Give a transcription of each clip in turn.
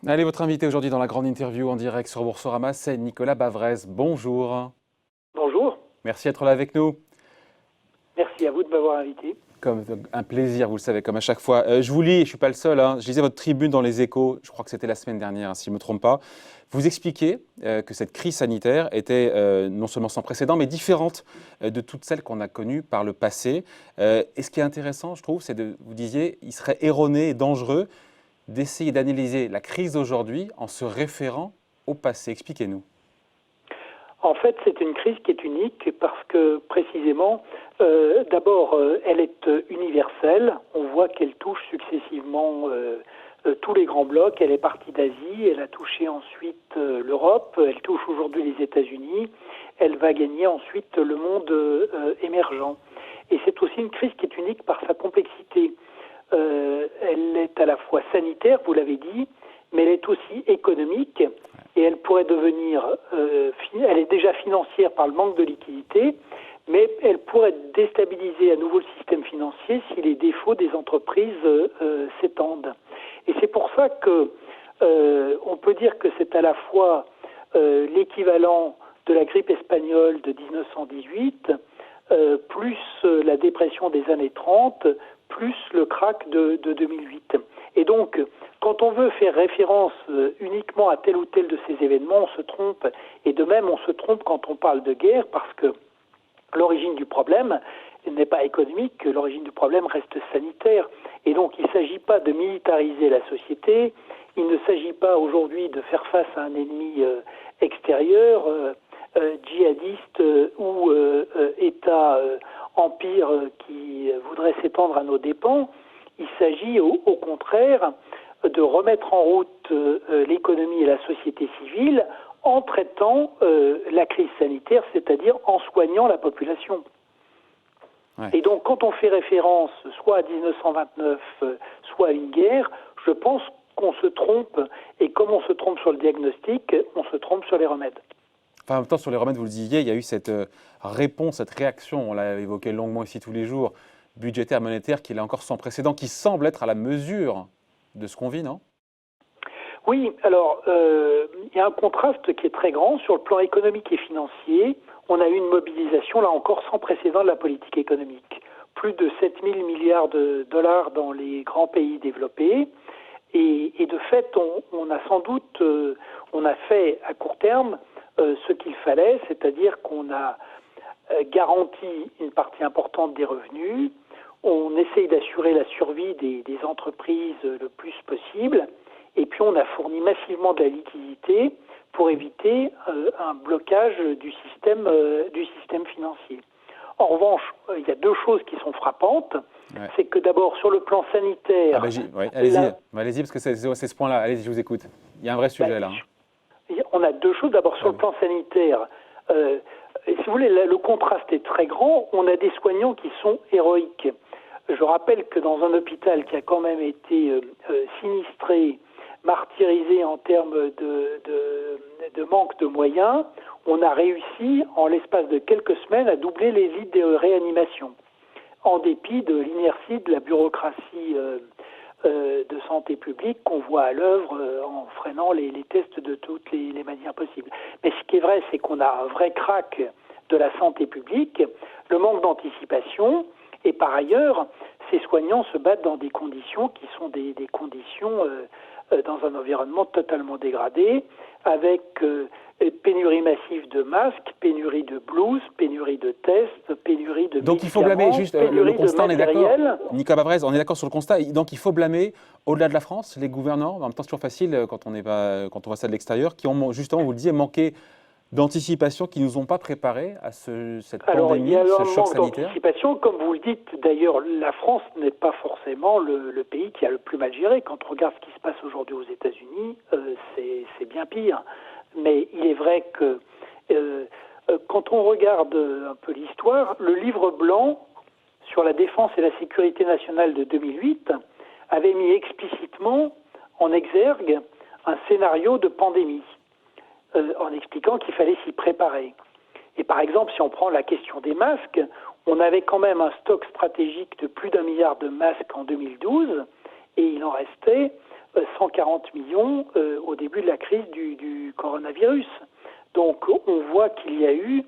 Allez, votre invité aujourd'hui dans la grande interview en direct sur Boursorama, c'est Nicolas Bavrez. Bonjour. Bonjour, Merci d'être là avec nous. merci à vous de m'avoir invité. Comme un plaisir, vous le savez, comme à chaque fois. Je vous lis, je ne suis pas le seul. Je lisais votre tribune dans Les Échos, je crois que c'était la semaine dernière, si je ne me trompe pas. Vous expliquez que cette crise sanitaire était non seulement sans précédent, mais différente de toutes celles qu'on a connues par le passé. Et ce qui est intéressant, je trouve, c'est de, vous disiez, il serait erroné et dangereux d'essayer d'analyser la crise d'aujourd'hui en se référant au passé. Expliquez-nous. En fait, c'est une crise qui est unique parce que précisément, d'abord, elle est universelle. On voit qu'elle touche successivement tous les grands blocs. Elle est partie d'Asie, elle a touché ensuite l'Europe, elle touche aujourd'hui les États-Unis, elle va gagner ensuite le monde émergent. Et c'est aussi une crise qui est unique par sa complexité. Elle est à la fois sanitaire, vous l'avez dit, mais elle est aussi économique et elle pourrait devenir, elle est déjà financière par le manque de liquidité, mais elle pourrait déstabiliser à nouveau le système financier si les défauts des entreprises s'étendent. Et c'est pour ça que on peut dire que c'est à la fois l'équivalent de la grippe espagnole de 1918, plus la dépression des années 30, plus le krach de 2008. Et donc, quand on veut faire référence uniquement à tel ou tel de ces événements, on se trompe. Et de même, on se trompe quand on parle de guerre, parce que l'origine du problème n'est pas économique, l'origine du problème reste sanitaire. Et donc, il ne s'agit pas de militariser la société, il ne s'agit pas aujourd'hui de faire face à un ennemi extérieur, djihadiste ou État empire qui voudrait s'étendre à nos dépens. Il s'agit au contraire de remettre en route l'économie et la société civile en traitant la crise sanitaire, c'est-à-dire en soignant la population. Ouais. Et donc, quand on fait référence soit à 1929, soit à une guerre, je pense qu'on se trompe, et comme on se trompe sur le diagnostic, on se trompe sur les remèdes. Enfin, en même temps, sur les remèdes, vous le disiez, il y a eu cette réponse, cette réaction, on l'a évoqué longuement ici tous les jours, budgétaire, monétaire, qui est là encore sans précédent, qui semble être à la mesure de ce qu'on vit, non ? Oui, alors, il y a un contraste qui est très grand sur le plan économique et financier. On a eu une mobilisation, là encore, sans précédent de la politique économique. Plus de 7 000 milliards de dollars dans les grands pays développés. Et de fait, on a sans doute, on a fait à court terme ce qu'il fallait, c'est-à-dire qu'on a garanti une partie importante des revenus, on essaye d'assurer la survie des entreprises le plus possible, et puis on a fourni massivement de la liquidité pour éviter un blocage du système financier. En revanche, il y a deux choses qui sont frappantes. Ouais. C'est que d'abord, sur le plan sanitaire... ouais, allez-y, parce que c'est ce point-là. Allez-y, je vous écoute. Il y a un vrai sujet là. On a deux choses. D'abord, sur le plan sanitaire, si vous voulez, le contraste est très grand. On a des soignants qui sont héroïques. Je rappelle que dans un hôpital qui a quand même été sinistré, martyrisé en termes de manque de moyens, on a réussi, en l'espace de quelques semaines, à doubler les lits de réanimation, en dépit de l'inertie de la bureaucratie de santé publique qu'on voit à l'œuvre en freinant les tests de toutes les manières possibles. Mais ce qui est vrai, c'est qu'on a un vrai krach de la santé publique, le manque d'anticipation, et par ailleurs, ces soignants se battent dans des conditions qui sont des conditions dans un environnement totalement dégradé, avec pénurie massive de masques, pénurie de blouses, pénurie de tests, pénurie de donc il faut blâmer, juste le constat, on est d'accord. Nicolas Bavrez, on est d'accord sur le constat. Donc il faut blâmer, au-delà de la France, les gouvernants. En même temps, c'est toujours facile quand on voit ça de l'extérieur, qui ont justement, vous le disiez, manqué d'anticipation, qui ne nous ont pas préparés à cette pandémie, ce choc sanitaire. D'anticipation, comme vous le dites, d'ailleurs, la France n'est pas forcément le pays qui a le plus mal géré. Quand on regarde ce qui se passe aujourd'hui aux États-Unis, c'est bien pire. Mais il est vrai que quand on regarde un peu l'histoire, le livre blanc sur la défense et la sécurité nationale de 2008 avait mis explicitement en exergue un scénario de pandémie, en expliquant qu'il fallait s'y préparer. Et par exemple, si on prend la question des masques, on avait quand même un stock stratégique de plus d'1 milliard de masques en 2012, et il en restait 140 millions au début de la crise du coronavirus. Donc on voit qu'il y a eu,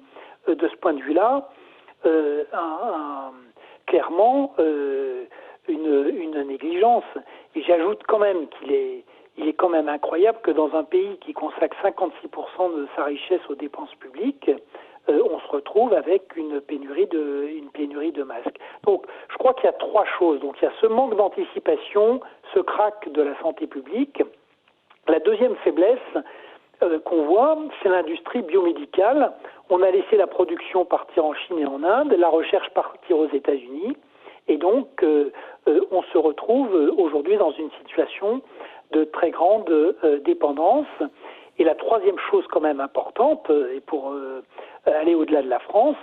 de ce point de vue-là, clairement une négligence. Et j'ajoute quand même qu'il est quand même incroyable que dans un pays qui consacre 56% de sa richesse aux dépenses publiques, on se retrouve avec une pénurie de masques. Donc, je crois qu'il y a trois choses. Donc, il y a ce manque d'anticipation, ce krach de la santé publique. La deuxième faiblesse qu'on voit, c'est l'industrie biomédicale. On a laissé la production partir en Chine et en Inde, la recherche partir aux États-Unis. Et donc, on se retrouve aujourd'hui dans une situation de très grande dépendance. Et la troisième chose quand même importante, et pour aller au-delà de la France,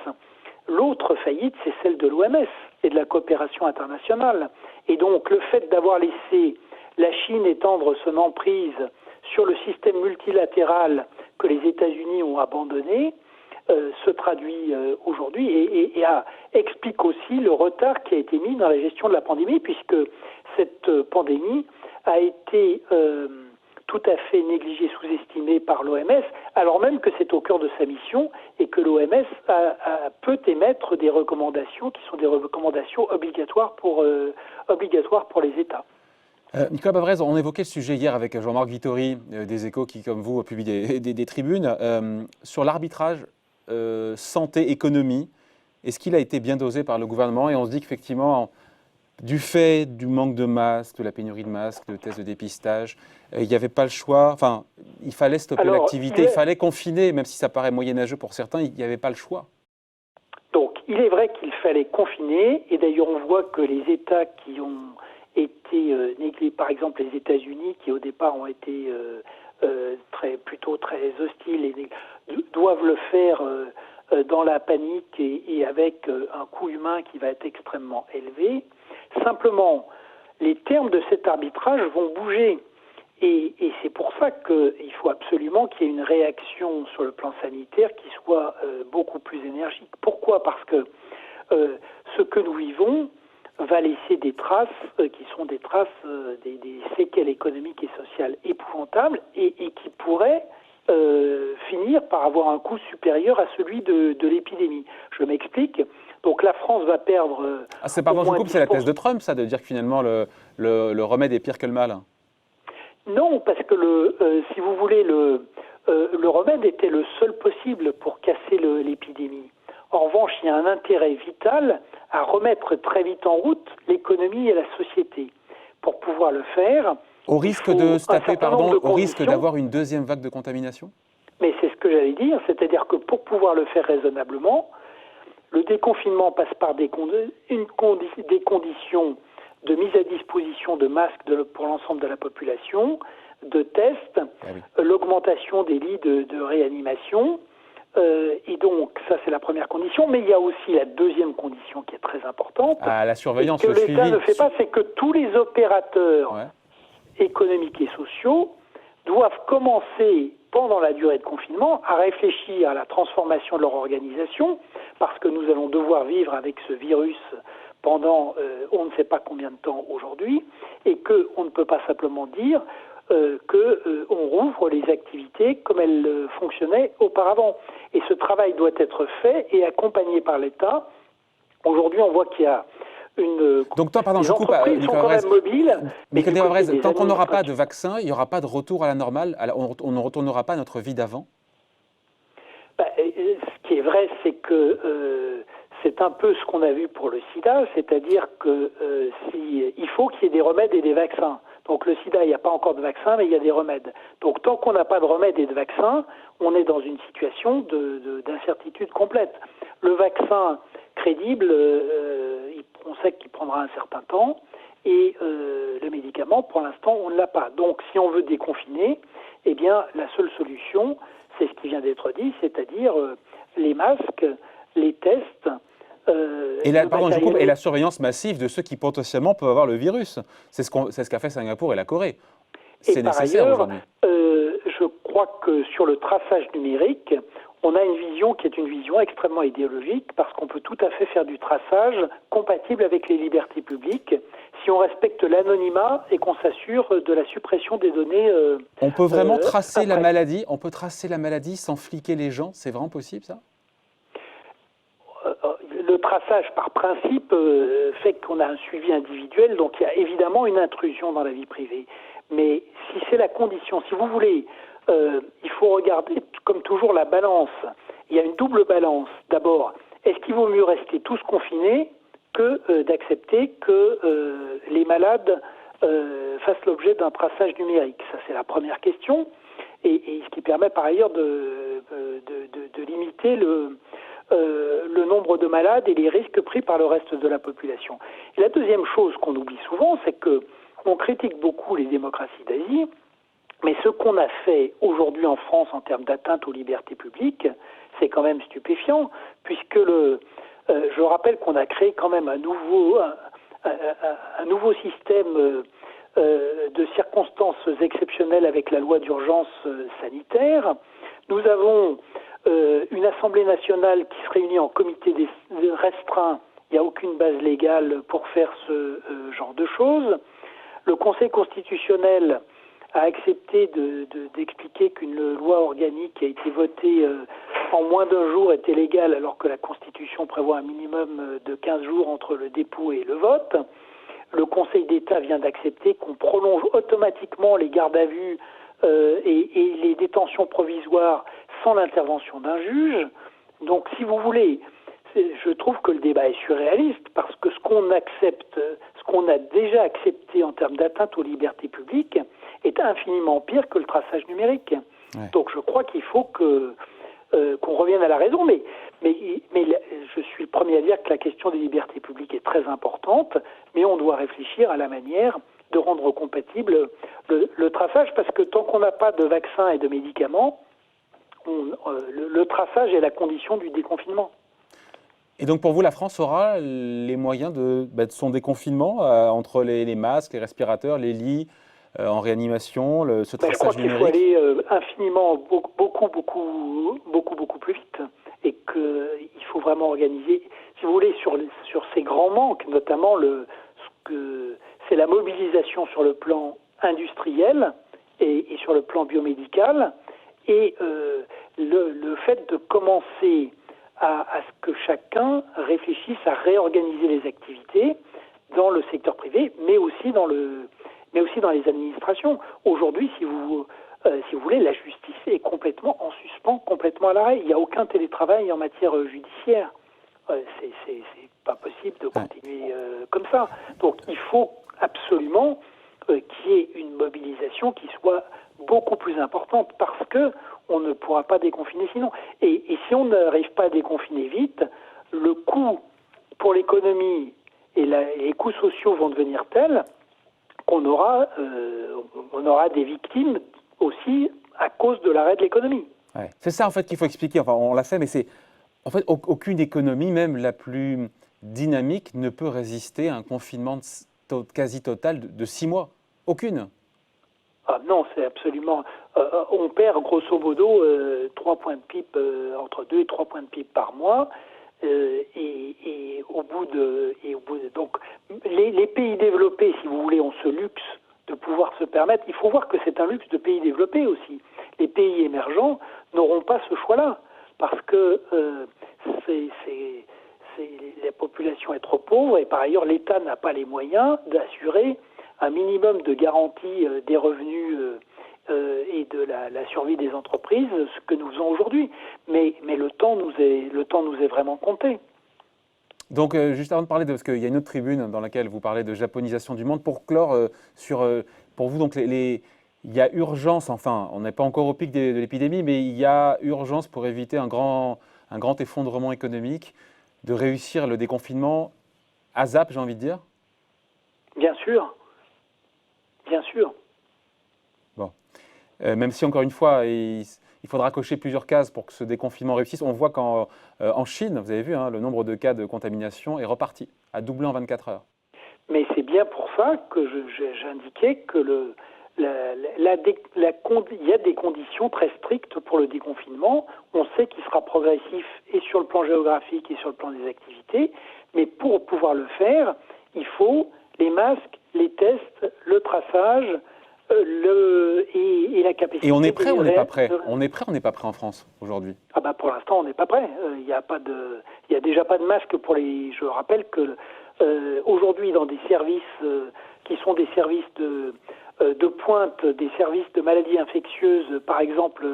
l'autre faillite, c'est celle de l'OMS et de la coopération internationale. Et donc le fait d'avoir laissé la Chine étendre son emprise sur le système multilatéral que les États-Unis ont abandonné se traduit aujourd'hui et explique aussi le retard qui a été mis dans la gestion de la pandémie, puisque cette pandémie a été tout à fait négligé, sous-estimé par l'OMS, alors même que c'est au cœur de sa mission et que l'OMS peut émettre des recommandations qui sont des recommandations obligatoires pour les États. Nicolas Bavrez, on évoquait le sujet hier avec Jean-Marc Vittori des Échos qui, comme vous, publie des tribunes sur l'arbitrage santé-économie. Est-ce qu'il a été bien dosé par le gouvernement? Et on se dit qu'effectivement, du fait du manque de masques, de la pénurie de masques, de tests de dépistage, il n'y avait pas le choix. Enfin, il fallait stopper l'activité, il fallait confiner, même si ça paraît moyenâgeux pour certains, il n'y avait pas le choix. Donc, il est vrai qu'il fallait confiner, et d'ailleurs on voit que les États qui ont été négligés, par exemple les États-Unis, qui au départ ont été plutôt très hostiles, et doivent le faire dans la panique et avec un coût humain qui va être extrêmement élevé. Simplement, les termes de cet arbitrage vont bouger. Et c'est pour ça qu'il faut absolument qu'il y ait une réaction sur le plan sanitaire qui soit beaucoup plus énergique. Pourquoi ? Parce que ce que nous vivons va laisser des traces qui sont des traces, des séquelles économiques et sociales épouvantables et qui pourraient finir par avoir un coût supérieur à celui de l'épidémie. Je m'explique. Donc la France va perdre... c'est la thèse de Trump, ça, de dire que finalement le remède est pire que le mal. Non, parce que si vous voulez, le remède était le seul possible pour casser l'épidémie. En revanche, il y a un intérêt vital à remettre très vite en route l'économie et la société. Pour pouvoir le faire... Au risque de se taper, au risque d'avoir une deuxième vague de contamination ? Mais c'est ce que j'allais dire, c'est-à-dire que pour pouvoir le faire raisonnablement, le déconfinement passe par des conditions de mise à disposition de masques pour l'ensemble de la population, de tests, l'augmentation des lits de réanimation. Et donc, ça, c'est la première condition. Mais il y a aussi la deuxième condition qui est très importante. La surveillance, que l'État ne fait pas, c'est que tous les opérateurs économiques et sociaux doivent commencer, pendant la durée de confinement, à réfléchir à la transformation de leur organisation, parce que nous allons devoir vivre avec ce virus pendant on ne sait pas combien de temps aujourd'hui, et qu'on ne peut pas simplement dire qu'on rouvre les activités comme elles fonctionnaient auparavant. Et ce travail doit être fait et accompagné par l'État. Aujourd'hui, on voit qu'il y a Donc, je coupe, Nicolas Bavrez, mobiles. Nicolas Bavrez, tant qu'on n'aura pas de vaccin, il n'y aura pas de retour à la normale, on ne retournera pas à notre vie d'avant? Ce qui est vrai, c'est que c'est un peu ce qu'on a vu pour le sida, c'est-à-dire que il faut qu'il y ait des remèdes et des vaccins. Donc le sida, il n'y a pas encore de vaccin, mais il y a des remèdes. Donc tant qu'on n'a pas de remèdes et de vaccins, on est dans une situation d'incertitude complète. Le vaccin crédible, on sait qu'il prendra un certain temps, et le médicament, pour l'instant, on ne l'a pas. Donc si on veut déconfiner, eh bien la seule solution, c'est ce qui vient d'être dit, c'est-à-dire les masques, les tests. Et la surveillance massive de ceux qui potentiellement peuvent avoir le virus. C'est ce qu'a fait Singapour et la Corée. C'est nécessaire aujourd'hui. Je crois que sur le traçage numérique, on a une vision qui est une vision extrêmement idéologique parce qu'on peut tout à fait faire du traçage compatible avec les libertés publiques si on respecte l'anonymat et qu'on s'assure de la suppression des données. On peut vraiment tracer la maladie. On peut tracer la maladie sans fliquer les gens. C'est vraiment possible, ça? Le traçage, par principe, fait qu'on a un suivi individuel, donc il y a évidemment une intrusion dans la vie privée. Mais si c'est la condition, si vous voulez, il faut regarder, comme toujours, la balance. Il y a une double balance. D'abord, est-ce qu'il vaut mieux rester tous confinés que d'accepter que les malades fassent l'objet d'un traçage numérique? Ça, c'est la première question. Et ce qui permet par ailleurs de limiter le nombre de malades et les risques pris par le reste de la population. Et la deuxième chose qu'on oublie souvent, c'est que on critique beaucoup les démocraties d'Asie, mais ce qu'on a fait aujourd'hui en France en termes d'atteinte aux libertés publiques, c'est quand même stupéfiant, puisque je rappelle qu'on a créé quand même un nouveau système de circonstances exceptionnelles avec la loi d'urgence sanitaire. Nous avons une Assemblée nationale qui se réunit en comité restreint. Il n'y a aucune base légale pour faire ce genre de choses. Le Conseil constitutionnel a accepté d'expliquer qu'une loi organique qui a été votée en moins d'un jour était légale alors que la Constitution prévoit un minimum de 15 jours entre le dépôt et le vote. Le Conseil d'État vient d'accepter qu'on prolonge automatiquement les gardes à vue et les détentions provisoires sans l'intervention d'un juge. Donc, si vous voulez, je trouve que le débat est surréaliste parce que ce qu'on accepte, ce qu'on a déjà accepté en termes d'atteinte aux libertés publiques est infiniment pire que le traçage numérique. Ouais. Donc, je crois qu'il faut qu'on revienne à la raison, mais je suis le premier à dire que la question des libertés publiques est très importante, mais on doit réfléchir à la manière de rendre compatible le traçage, parce que tant qu'on n'a pas de vaccins et de médicaments, le traçage est la condition du déconfinement. Et donc pour vous, la France aura les moyens de son déconfinement entre les masques, les respirateurs, les lits en réanimation, ce traçage numérique? Je crois qu'il faut aller infiniment, beaucoup plus vite, et qu'il faut vraiment organiser, si vous voulez, sur ces grands manques, notamment c'est la mobilisation sur le plan industriel et sur le plan biomédical, et le fait de commencer à ce que chacun réfléchisse à réorganiser les activités dans le secteur privé, mais aussi dans les administrations. Aujourd'hui, si vous voulez, la justice est complètement en suspens, complètement à l'arrêt. Il n'y a aucun télétravail en matière judiciaire. C'est pas possible de continuer comme ça. Donc, il faut absolument qu'il y ait une mobilisation qui soit beaucoup plus importante parce que on ne pourra pas déconfiner sinon. Et si on n'arrive pas à déconfiner vite, le coût pour l'économie et les coûts sociaux vont devenir tels qu'on aura des victimes aussi à cause de l'arrêt de l'économie. Ouais. C'est ça en fait qu'il faut expliquer. Enfin, on l'a fait, mais c'est en fait aucune économie, même la plus dynamique, ne peut résister à un confinement quasi total de 6 mois. Aucune. Ah non, c'est absolument... on perd grosso modo 3 points de PIB, entre 2 et 3 points de PIB par mois. Et au bout de... Donc, les pays développés, si vous voulez, ont ce luxe de pouvoir se permettre. Il faut voir que c'est un luxe de pays développés aussi. Les pays émergents n'auront pas ce choix-là parce que la population est trop pauvre et par ailleurs l'État n'a pas les moyens d'assurer un minimum de garantie des revenus et de la survie des entreprises, ce que nous faisons aujourd'hui. Mais le temps nous est vraiment compté. Donc, juste avant de parler parce qu'il y a une autre tribune dans laquelle vous parlez de japonisation du monde, pour clore pour vous, donc il y a urgence, enfin, on n'est pas encore au pic de l'épidémie, mais il y a urgence pour éviter un grand effondrement économique, de réussir le déconfinement à ZAP, j'ai envie de dire. Bien sûr. Bien sûr. Bon. Même si, encore une fois, il faudra cocher plusieurs cases pour que ce déconfinement réussisse. On voit qu'en Chine, vous avez vu, le nombre de cas de contamination est reparti, a doublé en 24 heures. Mais c'est bien pour ça que j'indiquais que il y a des conditions très strictes pour le déconfinement. On sait qu'il sera progressif et sur le plan géographique et sur le plan des activités, mais pour pouvoir le faire, il faut les masques, les tests, le traçage et la capacité. Et on est prêt ou on n'est pas prêt? On est prêt ou on n'est pas prêt en France aujourd'hui? Ah bah pour l'instant on n'est pas prêt. Il y a déjà pas de masque pour les. Je rappelle que aujourd'hui dans des services qui sont des services de pointe, des services de maladies infectieuses, par exemple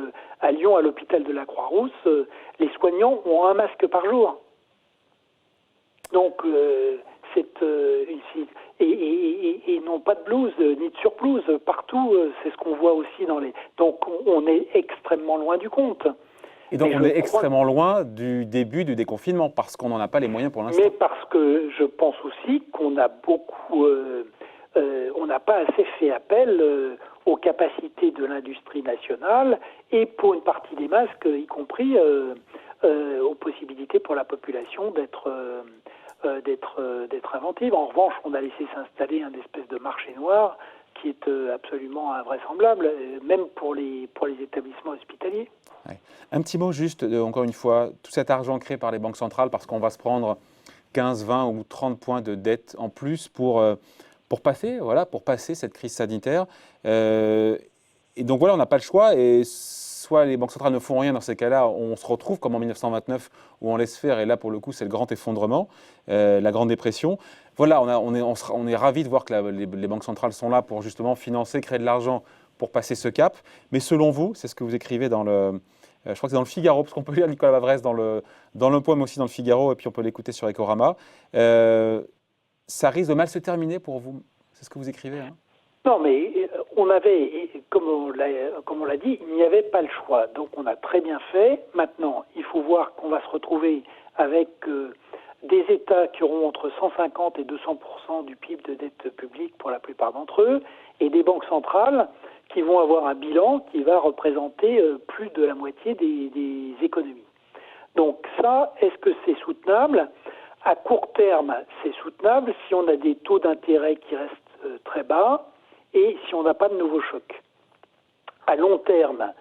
à Lyon à l'hôpital de la Croix-Rousse, les soignants ont un masque par jour. Donc et non pas de blouse ni de surblouse partout. C'est ce qu'on voit aussi dans les. Donc on est extrêmement loin du compte. Et donc on est extrêmement loin du début du déconfinement parce qu'on n'en a pas les moyens pour l'instant. Mais parce que je pense aussi qu'on a beaucoup, on n'a pas assez fait appel aux capacités de l'industrie nationale et pour une partie des masques, y compris aux possibilités pour la population d'être inventive. En revanche, on a laissé s'installer un espèce de marché noir qui est absolument invraisemblable, même pour les établissements hospitaliers. Ouais. Un petit mot juste, encore une fois, tout cet argent créé par les banques centrales, parce qu'on va se prendre 15, 20 ou 30 points de dette en plus pour passer cette crise sanitaire. Et donc voilà, on n'a pas le choix. Et soit les banques centrales ne font rien dans ces cas-là, on se retrouve comme en 1929 où on laisse faire. Et là, pour le coup, c'est le grand effondrement, la Grande Dépression. Voilà, on est ravis de voir que les banques centrales sont là pour justement financer, créer de l'argent pour passer ce cap. Mais selon vous, c'est ce que vous écrivez dans le... je crois que c'est dans le Figaro, parce qu'on peut lire Nicolas Bavrez dans le Point, mais aussi dans le Figaro, et puis on peut l'écouter sur Ecorama. Ça risque de mal se terminer pour vous. C'est ce que vous écrivez, hein? Non, mais on avait, comme on l'a dit, il n'y avait pas le choix. Donc on a très bien fait. Maintenant, il faut voir qu'on va se retrouver avec des États qui auront entre 150 et 200% du PIB de dette publique pour la plupart d'entre eux, et des banques centrales qui vont avoir un bilan qui va représenter plus de la moitié des économies. Donc ça, est-ce que c'est soutenable? À court terme, c'est soutenable si on a des taux d'intérêt qui restent très bas et si on n'a pas de nouveaux chocs. À long terme,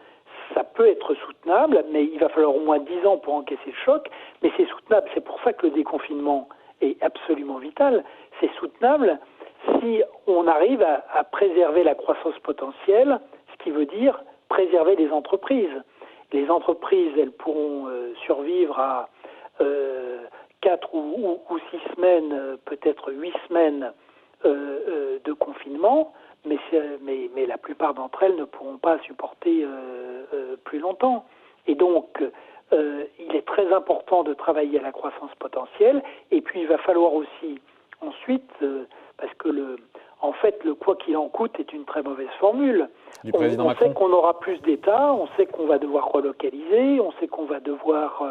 ça peut être soutenable, mais il va falloir au moins 10 ans pour encaisser le choc, mais c'est soutenable. C'est pour ça que le déconfinement est absolument vital. C'est soutenable si on arrive à préserver la croissance potentielle, ce qui veut dire préserver les entreprises. Les entreprises, elles pourront survivre à 4 ou 6 semaines, peut-être 8 semaines de confinement, mais la plupart d'entre elles ne pourront pas supporter plus longtemps. Et donc, il est très important de travailler à la croissance potentielle, et puis il va falloir aussi ensuite, parce que en fait, le quoi qu'il en coûte est une très mauvaise formule. On sait qu'on aura plus d'États, on sait qu'on va devoir relocaliser, on sait qu'on va devoir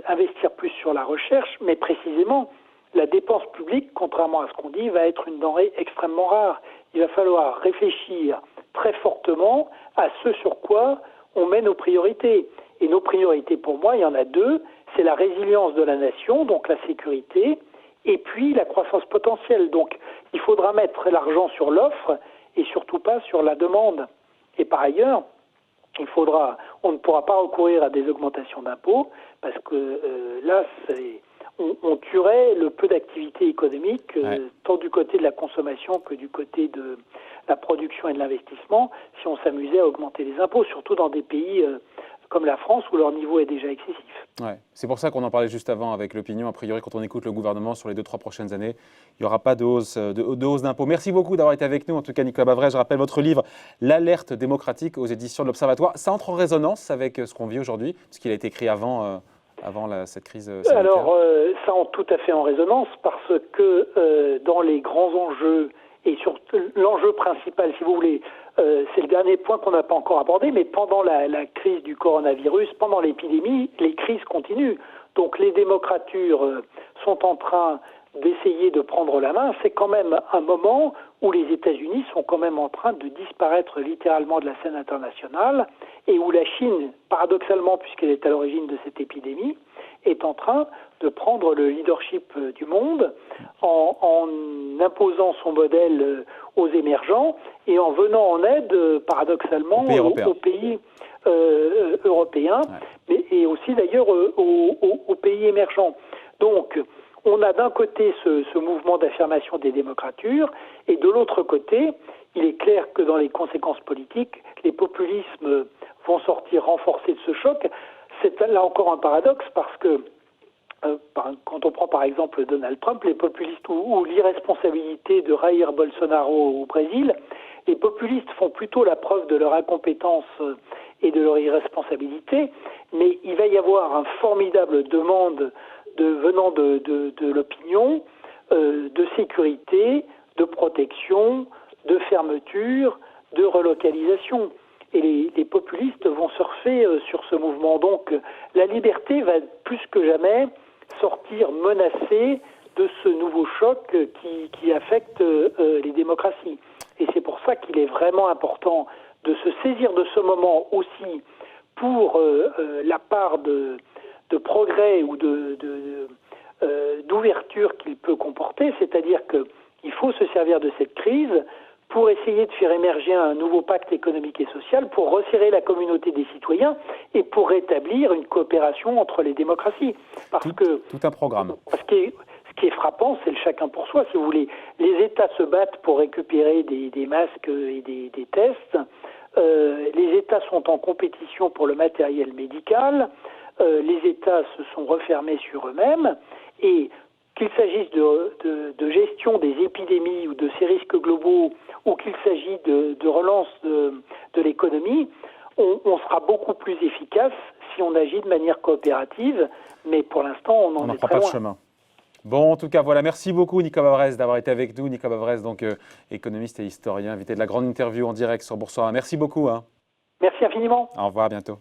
investir plus sur la recherche, mais précisément, la dépense publique, contrairement à ce qu'on dit, va être une denrée extrêmement rare. Il va falloir réfléchir très fortement à ce sur quoi on met nos priorités. Et nos priorités, pour moi, il y en a deux. C'est la résilience de la nation, donc la sécurité, et puis la croissance potentielle. Donc, il faudra mettre l'argent sur l'offre et surtout pas sur la demande. Et par ailleurs, on ne pourra pas recourir à des augmentations d'impôts parce que là, on tuerait le peu d'activité économique, tant du côté de la consommation que du côté de la production et de l'investissement, si on s'amusait à augmenter les impôts, surtout dans des pays comme la France où leur niveau est déjà excessif. Ouais. C'est pour ça qu'on en parlait juste avant avec l'opinion. A priori, quand on écoute le gouvernement sur les 2-3 prochaines années, il n'y aura pas de hausse d'impôts. Merci beaucoup d'avoir été avec nous. En tout cas, Nicolas Bavrez, je rappelle votre livre « L'alerte démocratique » aux éditions de l'Observatoire. Ça entre en résonance avec ce qu'on vit aujourd'hui, puisqu'il a été écrit avant cette crise sanitaire. Alors, ça entre tout à fait en résonance parce que dans les grands enjeux, et surtout l'enjeu principal, si vous voulez, c'est le dernier point qu'on n'a pas encore abordé, mais pendant la crise du coronavirus, pendant l'épidémie, les crises continuent. Donc les démocratures sont en train d'essayer de prendre la main. C'est quand même un moment où les États-Unis sont quand même en train de disparaître littéralement de la scène internationale et où la Chine, paradoxalement, puisqu'elle est à l'origine de cette épidémie, est en train de prendre le leadership du monde en imposant son modèle aux émergents et en venant en aide, paradoxalement, aux pays européens, et aussi d'ailleurs aux pays émergents. Donc, on a d'un côté ce mouvement d'affirmation des démocratures, et de l'autre côté, il est clair que dans les conséquences politiques, les populismes vont sortir renforcés de ce choc. C'est là encore un paradoxe parce que quand on prend par exemple Donald Trump, les populistes ou l'irresponsabilité de Jair Bolsonaro au Brésil, les populistes font plutôt la preuve de leur incompétence et de leur irresponsabilité, mais il va y avoir une formidable demande venant de l'opinion, de sécurité, de protection, de fermeture, de relocalisation. Et les populistes vont surfer sur ce mouvement. Donc la liberté va plus que jamais sortir menacée de ce nouveau choc qui affecte les démocraties. Et c'est pour ça qu'il est vraiment important de se saisir de ce moment aussi pour la part de progrès ou d'ouverture qu'il peut comporter, c'est-à-dire qu'il faut se servir de cette crise pour essayer de faire émerger un nouveau pacte économique et social, pour resserrer la communauté des citoyens et pour rétablir une coopération entre les démocraties. Tout un programme. Ce qui est frappant, c'est le chacun pour soi, si vous voulez. Les États se battent pour récupérer des masques et des tests. Les États sont en compétition pour le matériel médical. Les États se sont refermés sur eux-mêmes. Et qu'il s'agisse de gestion des épidémies ou de ces risques globaux, ou qu'il s'agisse de relance de l'économie, on sera beaucoup plus efficace si on agit de manière coopérative, mais pour l'instant, on en est très loin. De chemin. Bon, en tout cas, voilà, merci beaucoup Nicolas Bavrez d'avoir été avec nous. Nicolas Bavrez, donc économiste et historien, invité de la grande interview en direct sur Boursorama. Merci beaucoup. Merci infiniment. Au revoir, à bientôt.